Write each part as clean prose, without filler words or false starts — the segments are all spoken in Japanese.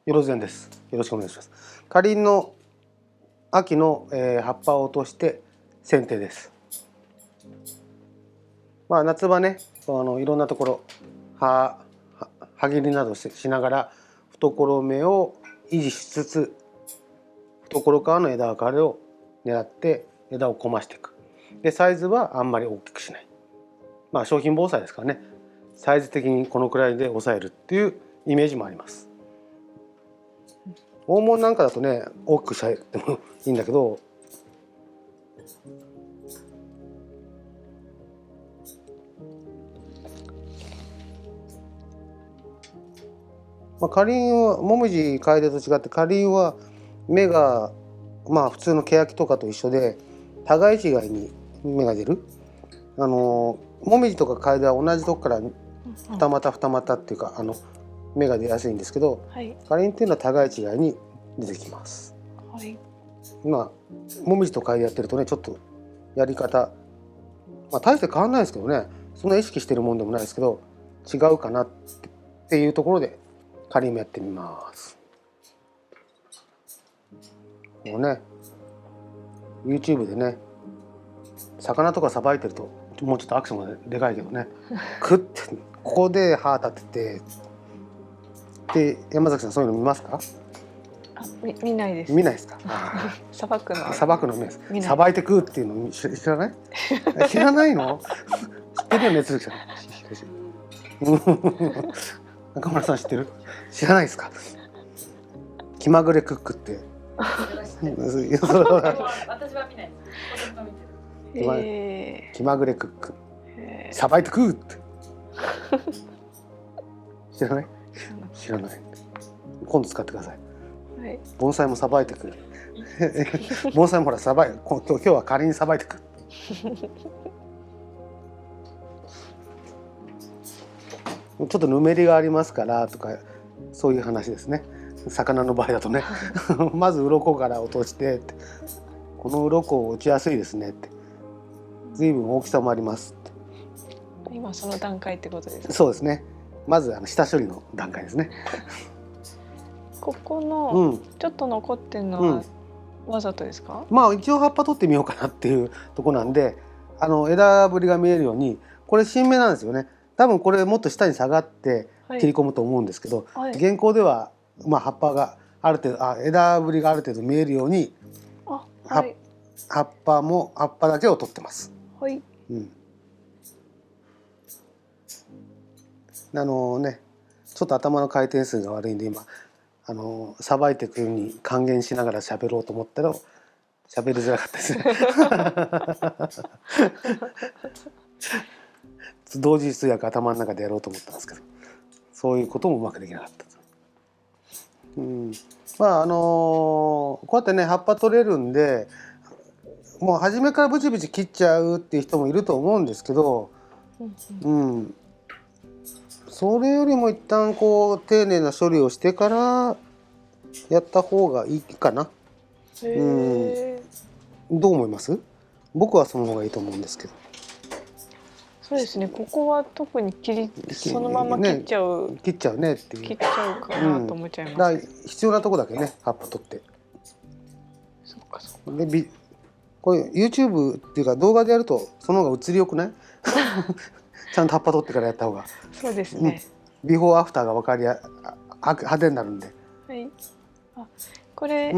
よろずんです。よろしくお願いします。花林の秋の、葉っぱを落として剪定です。夏場ね、いろんなところ葉切りなどしながら懐芽を維持しつつ、懐からの枝分かれを狙って枝をこましていく。でサイズはあんまり大きくしない。商品防災ですからね、サイズ的にこのくらいで抑えるっていうイメージもあります。大物なんかだとね、大きくしちゃってもいいんだけど、花林はもみじカエデと違って花林は芽が普通のケヤキとかと一緒で互い違いに芽が出る。もみじとかカエデは同じとこから二股二股っていうか芽が出やすいんですけど、花林っていうのは互い違いに出てきます。もみじとカエデやってるとね、ちょっとやり方大して変わんないですけどね、そんな意識してるもんでもないですけど違うかなっていうところで花林もやってみます。もうね YouTube でね、魚とかさばいてるともうちょっとアクションがでかいけどねクッてここで歯立てて、で山崎さんそういうの見ますか？見ないです。見ないですか？さばくの目です。さばいて食うっていうの知らない？知らないの？知ってるよね、鈴木さん。中村さん知ってる？知らないですか？気まぐれクックって。私は見ない。気まぐれクック。さばいて食うって。知らない？知らない。今度使ってください。盆栽もさばいてくる。盆栽もほらさばい、今日は仮にさばいてくる。ちょっとぬめりがありますからとか、そういう話ですね。魚の場合だとねまず鱗から落としてって、この鱗落ちやすいですねって、随分大きさもありますって。今その段階ってことですか？そうですね。まず下処理の段階ですねここのちょっと残ってるのはわざとですか？一応葉っぱ取ってみようかなっていうとこなんで、枝ぶりが見えるように、これ新芽なんですよね。多分これもっと下に下がって切り込むと思うんですけど、現行では葉っぱがある程度枝ぶりがある程度見えるように葉っぱだけを取ってます。ちょっと頭の回転数が悪いんで今さばいていくように還元しながら喋ろうと思ったら喋りづらかったですね同時通訳頭の中でやろうと思ったんですけど、そういうこともうまくできなかった。こうやってね葉っぱ取れるんで、もう初めからブチブチ切っちゃうっていう人もいると思うんですけど、それよりも一旦丁寧な処理をしてからやった方がいいかな。どう思います？僕はその方がいいと思うんですけど。そうですね。ここは特にそのまま切っちゃうねっていう。切っちゃうかなと思っちゃいます。必要なとこだけね葉っぱ取って。そっか。でこれ YouTube っていうか動画でやるとその方が映りよくない？ちゃんと葉っぱ取ってからやった方が。そうですね。ビフォーアフターが分かり派手になるんで。これ、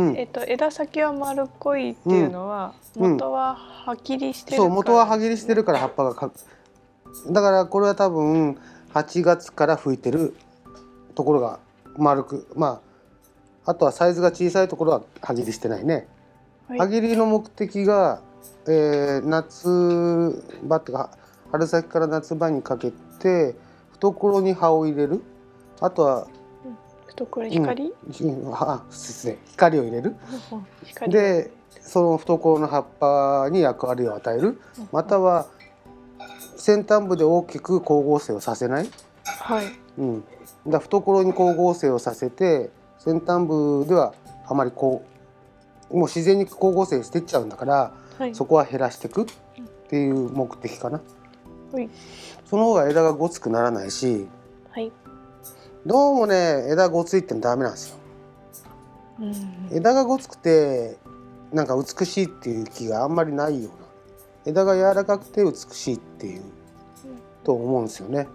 枝先は丸っこいっていうのは、元は葉切りしてるから、元は葉切りしてるから葉っぱがだからこれは多分8月から吹いてるところが丸く、あとはサイズが小さいところは葉切りしてないね。葉切りの目的が、夏場っていうか春先から夏場にかけて懐に葉を入れる。あとは懐に光、光を入れる。でその懐の葉っぱに役割を与える。または先端部で大きく光合成をさせない。だ懐に光合成をさせて先端部ではあまりもう自然に光合成していっちゃうんだから、そこは減らしていくっていう目的かな。その方が枝がごつくならないし、どうもね枝ごついってのダメなんですよ。枝がごつくてなんか美しいっていう気があんまりないような、枝が柔らかくて美しいっていうと思うんですよね。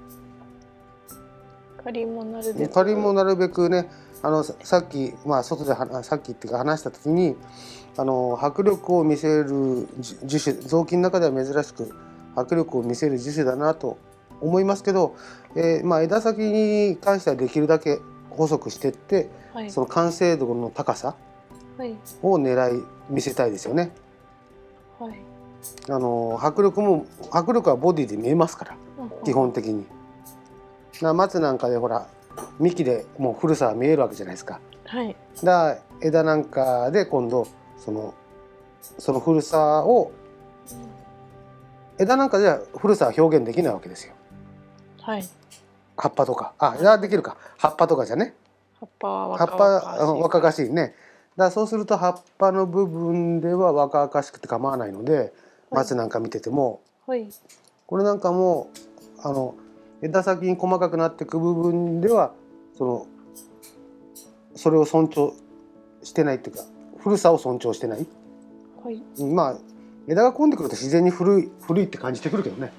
かりんもなるべく。かりんもなるべくね、さっき外でさっきっていうか話した時に迫力を見せる樹種、雑木の中では珍しく迫力を見せる樹種だなと思いますけど、枝先に関してはできるだけ細くしていって、はい、その完成度の高さを見せたいですよね。はい、迫力はボディで見えますから、基本的に。松なんかでほら幹でもう古さは見えるわけじゃないですか。はい、だから枝なんかで今度その古さを、枝なんかでは古さは表現できないわけですよ。はい、葉っぱとか枝できるか、葉っぱとかじゃね。葉っぱは若々しいね。だからそうすると葉っぱの部分では若々しくて構わないので、松なんか見てても、はい、これなんかも枝先に細かくなっていく部分ではそれを尊重してないっていうか、古さを尊重してない。はい、枝が混んでくると自然に古いって感じてくるけどね。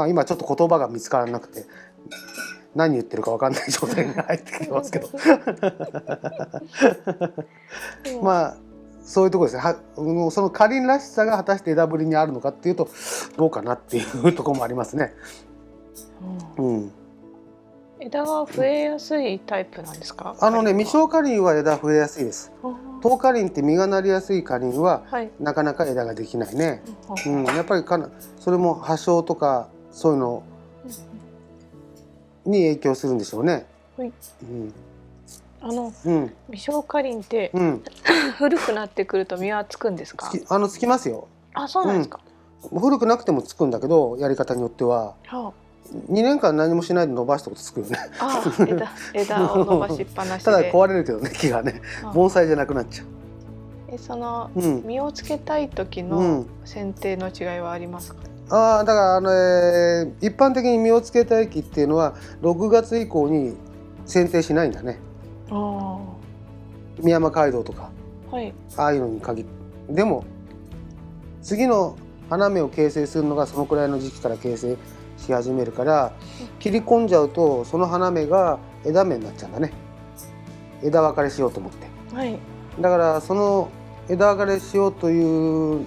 今ちょっと言葉が見つからなくて何言ってるか分かんない状態に入ってきてますけどそういうところですね。そのかりんらしさが果たして枝ぶりにあるのかっていうとどうかなっていうところもありますね。枝が増えやすいタイプなんですか？未生かりんは枝増えやすいです。糖かりんって実がなりやすいかりんは、なかなか枝ができないね。やっぱりそれも葉生とかそういうのに影響するんでしょうね。未生かりんって、古くなってくると実はつくんですか？つきますよ。そうなんですか。古くなくてもつくんだけど、やり方によっては。2年間何もしないで伸ばしたことつくよね。枝を伸ばしっぱなしで。ただ壊れるけどね、木がね、盆栽じゃなくなっちゃう。その実をつけたい時の剪定の違いはありますか？だから一般的に実をつけたい木っていうのは6月以降に剪定しないんだね。宮山街道とか、ああいうのに限って。でも次の花芽を形成するのがそのくらいの時期から形成し始めるから、切り込んじゃうとその花芽が枝芽になっちゃうんだね。枝分かれしようと思って、だからその枝分かれしようという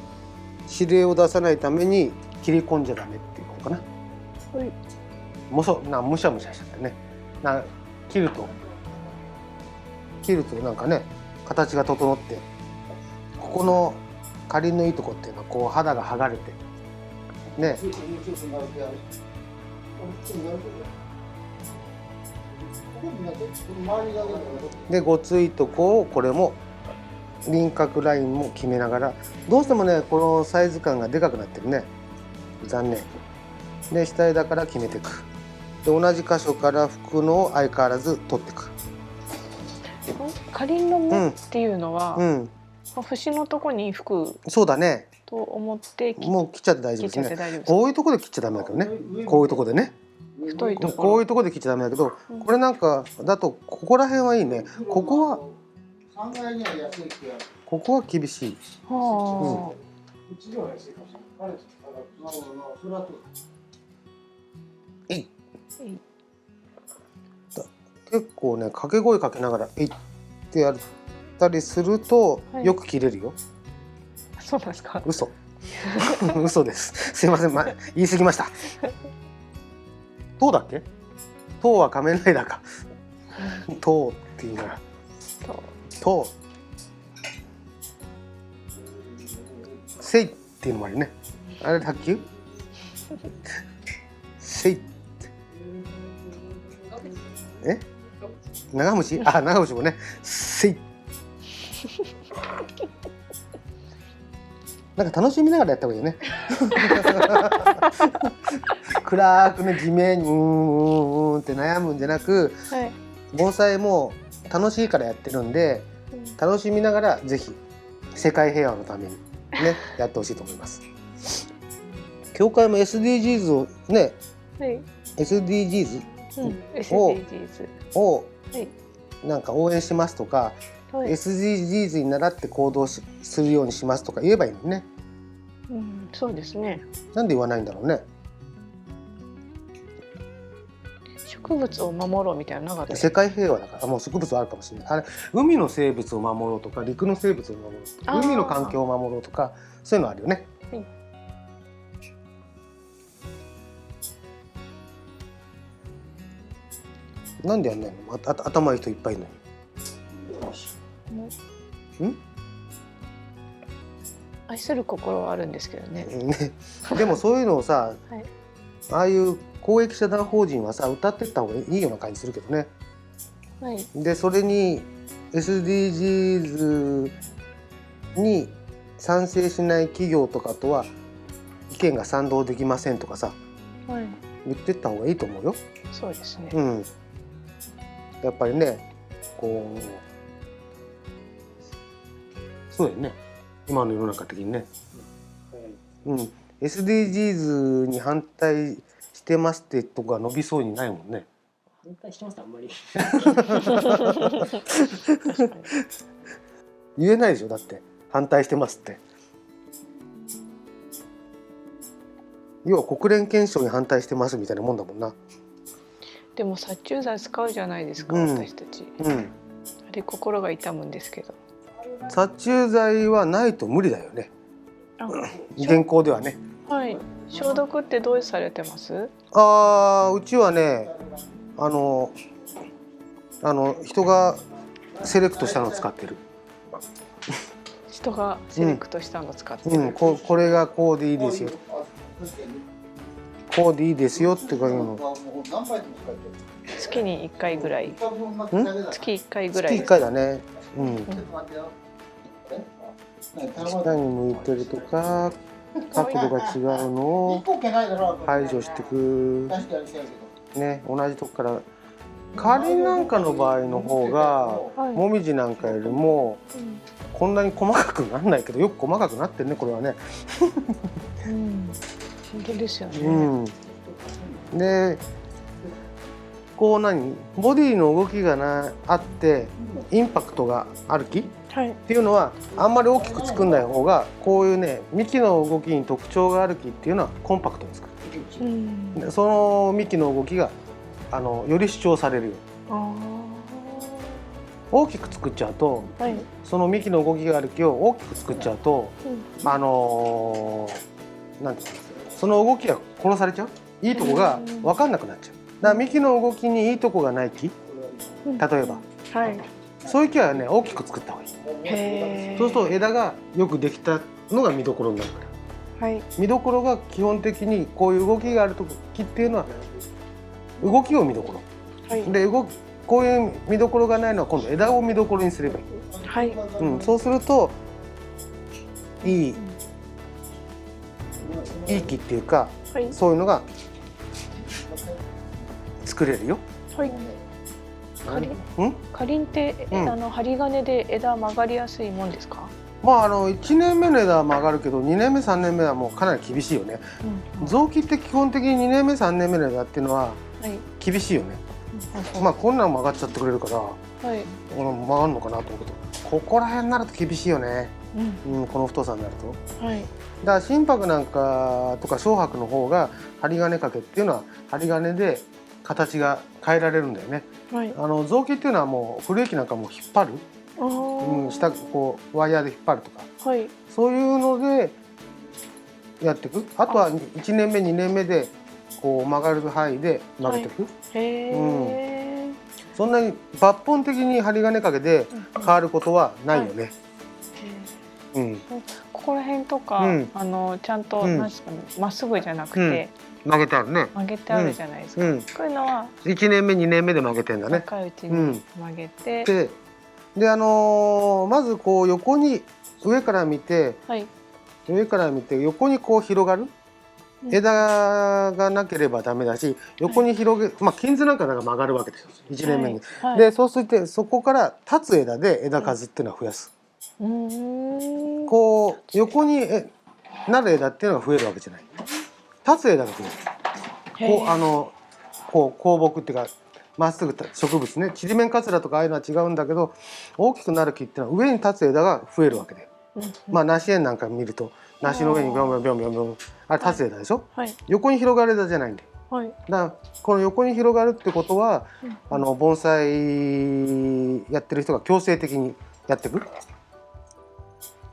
指令を出さないために切り込んじゃダメっていうことかな。むしゃむしゃしちゃってね。切るとなんかね、形が整って、ここのかりんのいいとこっていうのはこう肌が剥がれてね。でごついとこをこれも輪郭ラインも決めながら、どうしてもねこのサイズ感がでかくなってるね、残念で下枝から決めていく。で同じ箇所から拭くのを相変わらず取っていく。かりんの芽っていうのは、節のとこに拭く。そうだね。と思ってもう切っちゃって大丈夫ですね。こういうところで切っちゃダメだけどね。こういうところでね。太いところ。こういうところで切っちゃダメだけど、これなんかだとここら辺はいいね。ここは厳しい。結構ね掛け声かけながら「えい」ってやったりするとよく切れるよ。そうなんですか。嘘です。すいません、言い過ぎました。塔だっけ？塔は仮面ライダーか。塔っていうなら塔せいっていうのもあるね。あれ卓球せい長虫？長虫もねせいなんか楽しみながらやった方がいいよね。暗くね地面にって悩むんじゃなく、盆栽も楽しいからやってるんで、楽しみながらぜひ世界平和のためにねやってほしいと思います。教会も SDGs をね、SDGs をなんか応援しますとか、はい、SDGs に倣って行動するようにしますとか言えばいいのね。うん、そうですね。なんで言わないんだろうね。植物を守ろうみたいなのなかった。世界平和だから、もう植物はあるかもしれない。あれ、海の生物を守ろうとか、陸の生物を守ろうとか、海の環境を守ろうとか、そういうのあるよね。はい、なんでやんないの？頭いい人いっぱいいるのに。ん？愛する心はあるんですけどね。ね、でもそういうのをさ、はい、ああいう公益社団法人はさ、歌ってった方がいいような感じするけどね。はい、でそれに SDGs に賛成しない企業とかとは意見が賛同できませんとかさ、はい、言ってった方がいいと思うよ。そうですね。うん、やっぱりね、こうそうだよね、今の世の中的にね、SDGs に反対してますってとか伸びそうにないもんね。反対してます、あんまり。言えないでしょ、だって反対してますって。要は国連憲章に反対してますみたいなもんだもんな。でも殺虫剤使うじゃないですか、私たち。あれ心が痛むんですけど。殺虫剤はないと無理だよね。現行ではね。はい。消毒ってどうされてます？うちはね、人がセレクトしたのを使ってる。人がセレクトしたのを使ってる。これがこうでいいですよ。こうでいいですよっていうの。月に1回ぐらい。月1回ぐらい。月1回だね。下に向いてるとか、角度が違うのを排除していく。ね、同じとこから。カリンなんかの場合の方が、モミジなんかよりもこんなに細かくならないけど、よく細かくなってるね、これはね。本当ですよね。で、こうボディの動きがあってインパクトがある木っていうのはあんまり大きく作んない方が、こういうね、幹の動きに特徴がある木っていうのはコンパクトに作る。その幹の動きがより主張されるよ。大きく作っちゃうと、その幹の動きがある木を大きく作っちゃうと、なんていうか、その動きが殺されちゃう。いいとこが分かんなくなっちゃう。だから幹の動きにいいとこがない木、例えば、そういう木はね、大きく作った方がいい。そうすると枝がよくできたのが見どころになるから。見どころが基本的にこういう動きがある木っていうのは動きを見どころ、でこういう見どころがないのは今度枝を見どころにすればいい。そうするといい木っていうか、そういうのが作れるよ。カリンって、針金で枝曲がりやすいもんですか？1年目の枝は曲がるけど、2年目3年目はもうかなり厳しいよね。臓器って基本的に2年目3年目の枝っていうのは厳しいよね。こんなん曲がっちゃってくれるから、曲がるのかなと思うけど、ここら辺になると厳しいよね。この太さになると。だから心拍なんかとか小拍の方が針金掛けっていうのは針金で形が変えられるんだよね。臓器っていうのはもう古い木なんかも引っ張る。下こうワイヤーで引っ張るとか、そういうのでやっていく。あとは1年目2年目でこう曲がる範囲で曲げていく。そんなに抜本的に針金掛けで変わることはないよね。ここら辺とか、ちゃんとまっすぐじゃなくて曲げてあるね。曲げてあるじゃないですか。こういうのは1年目2年目で曲げてんだね。若いうちに曲げて、でまずこう横に上から見て横にこう広がる。枝がなければダメだし、横に広げ、金図なんかが曲がるわけですよ、1年目に。でそうするとそこから立つ枝で枝数っていうのは増やす。こう横になる枝っていうのが増えるわけじゃない。立つ枝が増える。こう香木っていうかまっすぐ植物ね、ちりめんかつらとかああいうのは違うんだけど、大きくなる木っていうのは上に立つ枝が増えるわけで、まあ梨園なんか見ると梨の上にビョンビョンビョンビョンビョンあれ立つ枝でしょ、はい、横に広がる枝じゃないんで、はい、だからこの横に広がるってことは、盆栽やってる人が強制的にやっていく、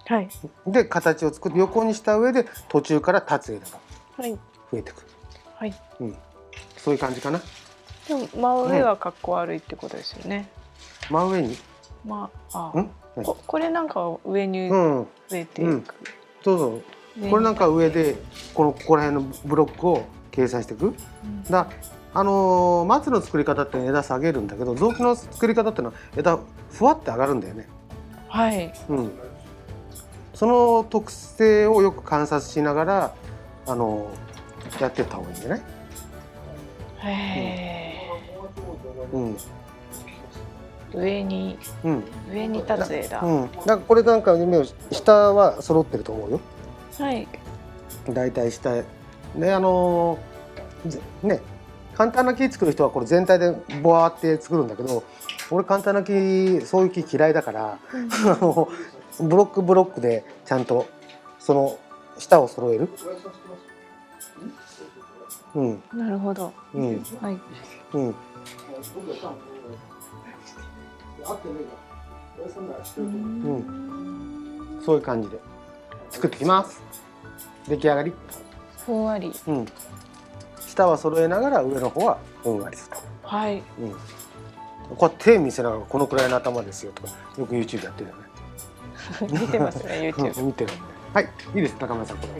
はい、で形を作って横にした上で途中から立つ枝が増えていく、はい、そういう感じかな。でも真上はかっこ悪いってことですよね。真上に、これなんか上に増えていく、そうそう、これなんか上でここら辺のブロックを計算していく、だ松の作り方って枝下げるんだけど、雑木の作り方ってのは枝ふわって上がるんだよね。はい、その特性をよく観察しながらやってった方がいいんじゃない？上に立つ枝。だからこれなんか下は揃ってると思うよ。はい。だいたい下ね、簡単な木作る人はこれ全体でボワーって作るんだけど、俺簡単な木そういう木嫌いだから、ブロックブロックでちゃんとその下を揃える。なるほど。はい。そういう感じで作ってきます。出来上がり。ふんわり。下は揃えながら上の方はふんわりする。はい。こう手見せながらこのくらいの頭ですよとかよく YouTube やってるよね。見てますね YouTube。見てる。はい、いいです、高村さんこれ。